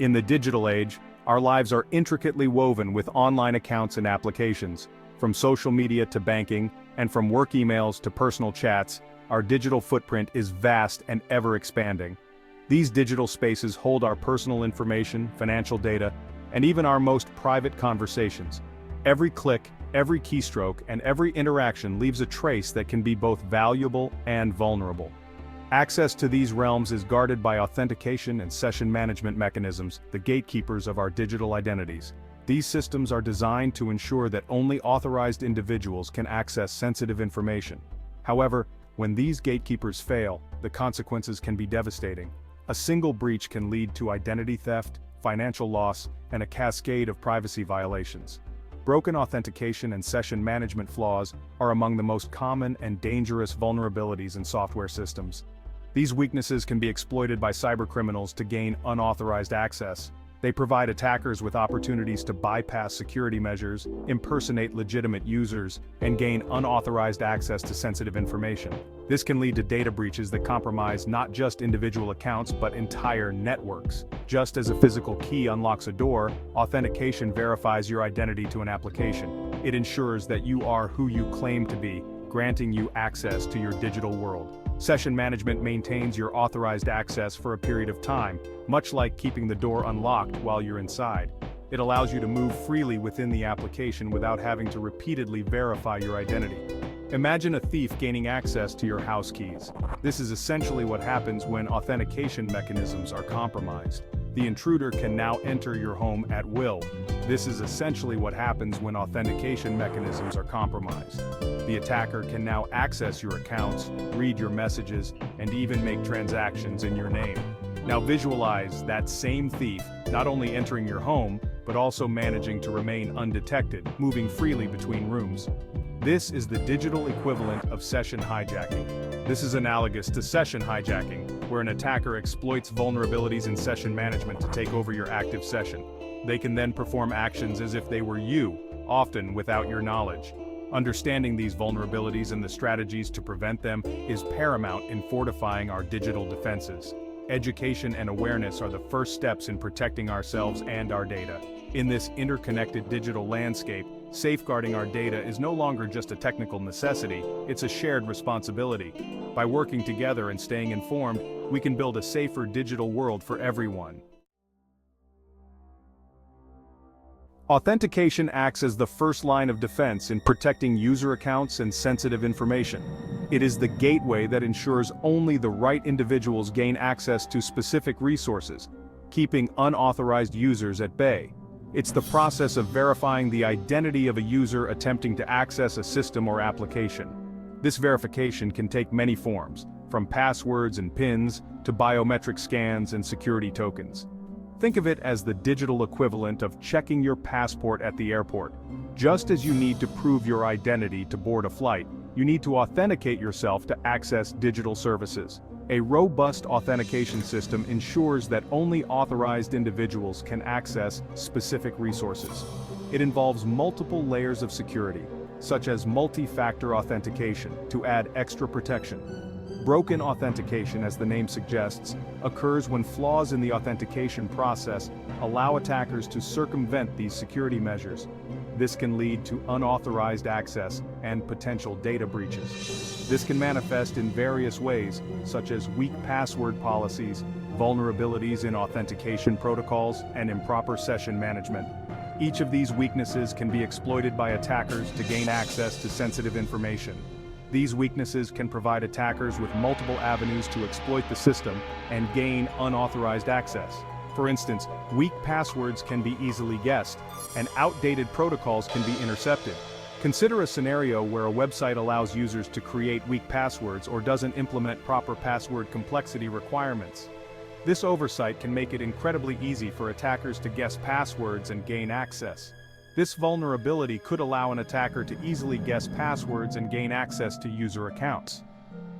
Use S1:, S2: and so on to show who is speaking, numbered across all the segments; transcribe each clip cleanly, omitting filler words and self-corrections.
S1: In the digital age, our lives are intricately woven with online accounts and applications. From social media to banking, and from work emails to personal chats, our digital footprint is vast and ever-expanding. These digital spaces hold our personal information, financial data, and even our most private conversations. Every click, every keystroke, and every interaction leaves a trace that can be both valuable and vulnerable. Access to these realms is guarded by authentication and session management mechanisms, the gatekeepers of our digital identities. These systems are designed to ensure that only authorized individuals can access sensitive information. However, when these gatekeepers fail, the consequences can be devastating. A single breach can lead to identity theft, financial loss, and a cascade of privacy violations. Broken authentication and session management flaws are among the most common and dangerous vulnerabilities in software systems. These weaknesses can be exploited by cybercriminals to gain unauthorized access. They provide attackers with opportunities to bypass security measures, impersonate legitimate users, and gain unauthorized access to sensitive information. This can lead to data breaches that compromise not just individual accounts but entire networks. Just as a physical key unlocks a door, authentication verifies your identity to an application. It ensures that you are who you claim to be, granting you access to your digital world. Session management maintains your authorized access for a period of time, much like keeping the door unlocked while you're inside. It allows you to move freely within the application without having to repeatedly verify your identity. Imagine a thief gaining access to your house keys. This is essentially what happens when authentication mechanisms are compromised. The intruder can now enter your home at will. This is essentially what happens when authentication mechanisms are compromised. The attacker can now access your accounts, read your messages, and even make transactions in your name. Now visualize that same thief not only entering your home, but also managing to remain undetected, moving freely between rooms. This is the digital equivalent of session hijacking. This is analogous to session hijacking, where an attacker exploits vulnerabilities in session management to take over your active session. They can then perform actions as if they were you, often without your knowledge. Understanding these vulnerabilities and the strategies to prevent them is paramount in fortifying our digital defenses. Education and awareness are the first steps in protecting ourselves and our data. In this interconnected digital landscape, safeguarding our data is no longer just a technical necessity, it's a shared responsibility. By working together and staying informed, we can build a safer digital world for everyone. Authentication acts as the first line of defense in protecting user accounts and sensitive information. It is the gateway that ensures only the right individuals gain access to specific resources, keeping unauthorized users at bay. It's the process of verifying the identity of a user attempting to access a system or application. This verification can take many forms, from passwords and PINs to biometric scans and security tokens. Think of it as the digital equivalent of checking your passport at the airport. Just as you need to prove your identity to board a flight, you need to authenticate yourself to access digital services. A robust authentication system ensures that only authorized individuals can access specific resources. It involves multiple layers of security, such as multi-factor authentication, to add extra protection. Broken authentication, as the name suggests, occurs when flaws in the authentication process allow attackers to circumvent these security measures. This can lead to unauthorized access and potential data breaches. This can manifest in various ways, such as weak password policies, vulnerabilities in authentication protocols, and improper session management. Each of these weaknesses can be exploited by attackers to gain access to sensitive information. These weaknesses can provide attackers with multiple avenues to exploit the system and gain unauthorized access. For instance, weak passwords can be easily guessed, and outdated protocols can be intercepted. Consider a scenario where a website allows users to create weak passwords or doesn't implement proper password complexity requirements. This oversight can make it incredibly easy for attackers to guess passwords and gain access. This vulnerability could allow an attacker to easily guess passwords and gain access to user accounts.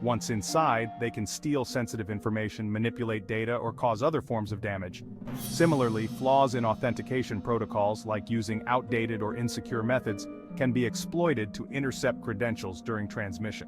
S1: Once inside, they can steal sensitive information, manipulate data, or cause other forms of damage. Similarly, flaws in authentication protocols, like using outdated or insecure methods, can be exploited to intercept credentials during transmission.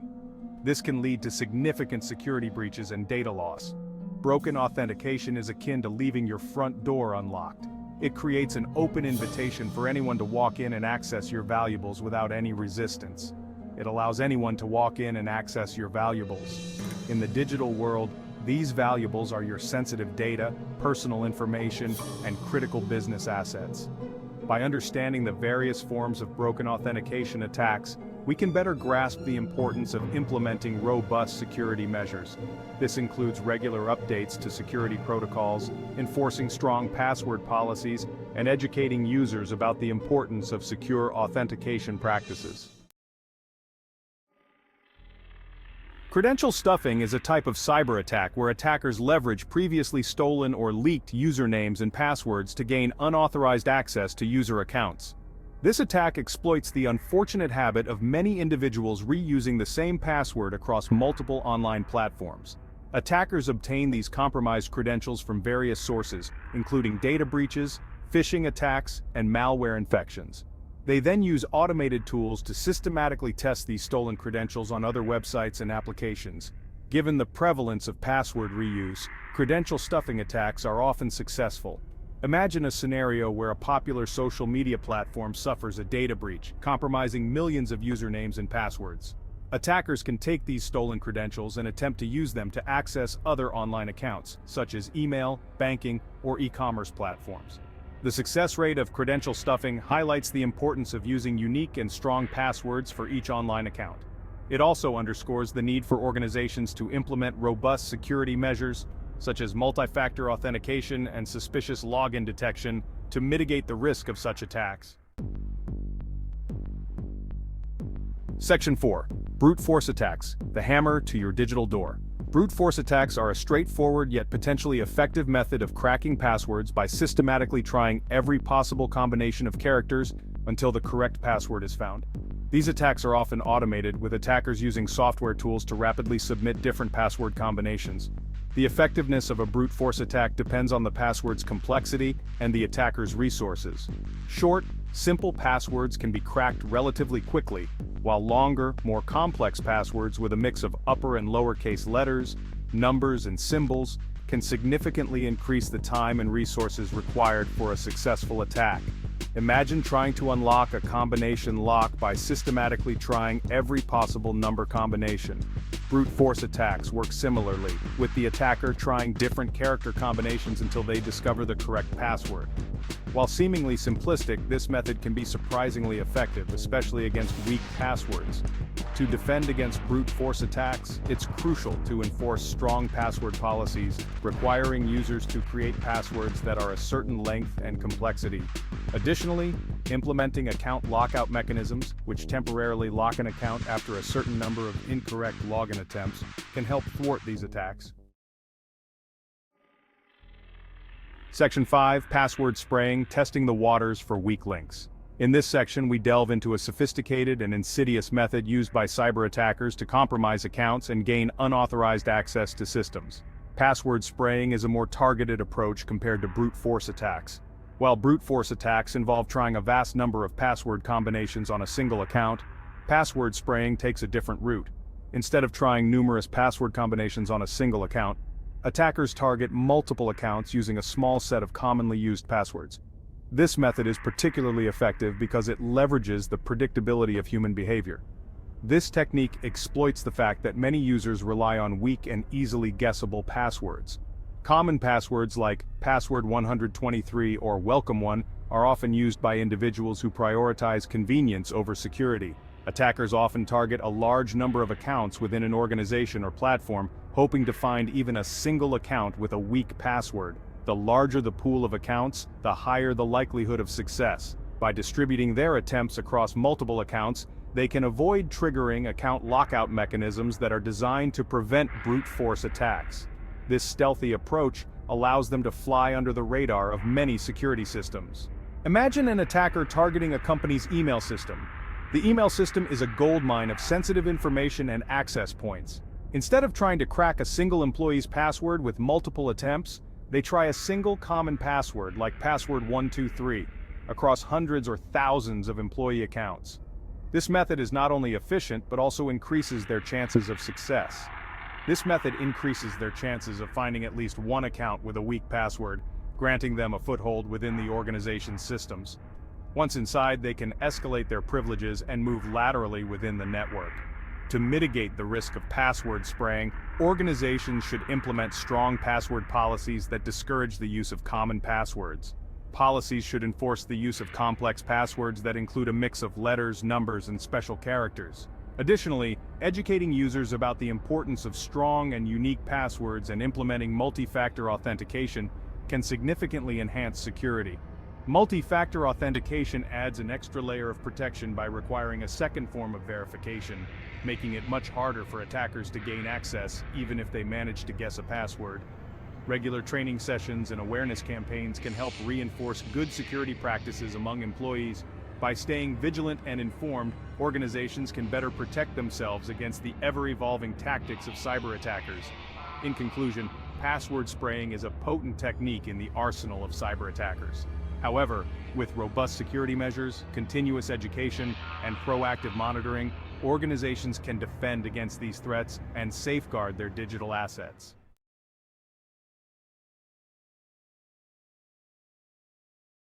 S1: This can lead to significant security breaches and data loss. broken authentication is akin to leaving your front door unlocked. It creates an open invitation for anyone to walk in and access your valuables without any resistance. It allows anyone to walk in and access your valuables. In the digital world, these valuables are your sensitive data, personal information, and critical business assets. By understanding the various forms of broken authentication attacks, we can better grasp the importance of implementing robust security measures. This includes regular updates to security protocols, enforcing strong password policies, and educating users about the importance of secure authentication practices. Credential stuffing is a type of cyber attack where attackers leverage previously stolen or leaked usernames and passwords to gain unauthorized access to user accounts. This attack exploits the unfortunate habit of many individuals reusing the same password across multiple online platforms. Attackers obtain these compromised credentials from various sources, including data breaches, phishing attacks, and malware infections. They then use automated tools to systematically test these stolen credentials on other websites and applications. Given the prevalence of password reuse, credential stuffing attacks are often successful. Imagine a scenario where a popular social media platform suffers a data breach, compromising millions of usernames and passwords. Attackers can take these stolen credentials and attempt to use them to access other online accounts, such as email, banking, or e-commerce platforms. The success rate of credential stuffing highlights the importance of using unique and strong passwords for each online account. It also underscores the need for organizations to implement robust security measures, such as multi-factor authentication and suspicious login detection, to mitigate the risk of such attacks. Section 4. Brute force attacks, the hammer to your digital door. Brute force attacks are a straightforward yet potentially effective method of cracking passwords by systematically trying every possible combination of characters until the correct password is found. These attacks are often automated, with attackers using software tools to rapidly submit different password combinations. The effectiveness of a brute force attack depends on the password's complexity and the attacker's resources. Short, simple passwords can be cracked relatively quickly, while longer, more complex passwords with a mix of upper and lowercase letters, numbers, and symbols can significantly increase the time and resources required for a successful attack. Imagine trying to unlock a combination lock by systematically trying every possible number combination. Brute force attacks work similarly, with the attacker trying different character combinations until they discover the correct password. While seemingly simplistic, this method can be surprisingly effective, especially against weak passwords. To defend against brute force attacks, it's crucial to enforce strong password policies, requiring users to create passwords that are a certain length and complexity. Additionally, implementing account lockout mechanisms, which temporarily lock an account after a certain number of incorrect login attempts, can help thwart these attacks. Section 5. Password spraying, testing the waters for weak links. In this section, we delve into a sophisticated and insidious method used by cyber attackers to compromise accounts and gain unauthorized access to systems. Password spraying is a more targeted approach compared to brute force attacks. While brute force attacks involve trying a vast number of password combinations on a single account, password spraying takes a different route. Instead of trying numerous password combinations on a single account, attackers target multiple accounts using a small set of commonly used passwords. This method is particularly effective because it leverages the predictability of human behavior. This technique exploits the fact that many users rely on weak and easily guessable passwords. Common passwords like password 123 or welcome one are often used by individuals who prioritize convenience over security. Attackers often target a large number of accounts within an organization or platform, hoping to find even a single account with a weak password. The larger the pool of accounts, the higher the likelihood of success. By distributing their attempts across multiple accounts, they can avoid triggering account lockout mechanisms that are designed to prevent brute force attacks. This stealthy approach allows them to fly under the radar of many security systems. Imagine an attacker targeting a company's email system. The email system is a goldmine of sensitive information and access points. Instead of trying to crack a single employee's password with multiple attempts, they try a single common password like password 123 across hundreds or thousands of employee accounts. This method is not only efficient but also increases their chances of success. This method increases their chances of finding at least one account with a weak password, granting them a foothold within the organization's systems. Once inside, they can escalate their privileges and move laterally within the network. To mitigate the risk of password spraying, organizations should implement strong password policies that discourage the use of common passwords. Policies should enforce the use of complex passwords that include a mix of letters, numbers, and special characters. Additionally, educating users about the importance of strong and unique passwords and implementing multi-factor authentication can significantly enhance security. Multi-factor authentication adds an extra layer of protection by requiring a second form of verification, making it much harder for attackers to gain access, even if they manage to guess a password. Regular training sessions and awareness campaigns can help reinforce good security practices among employees. By staying vigilant and informed, organizations can better protect themselves against the ever-evolving tactics of cyber attackers. In conclusion, password spraying is a potent technique in the arsenal of cyber attackers. However, with robust security measures, continuous education, and proactive monitoring, organizations can defend against these threats and safeguard their digital assets.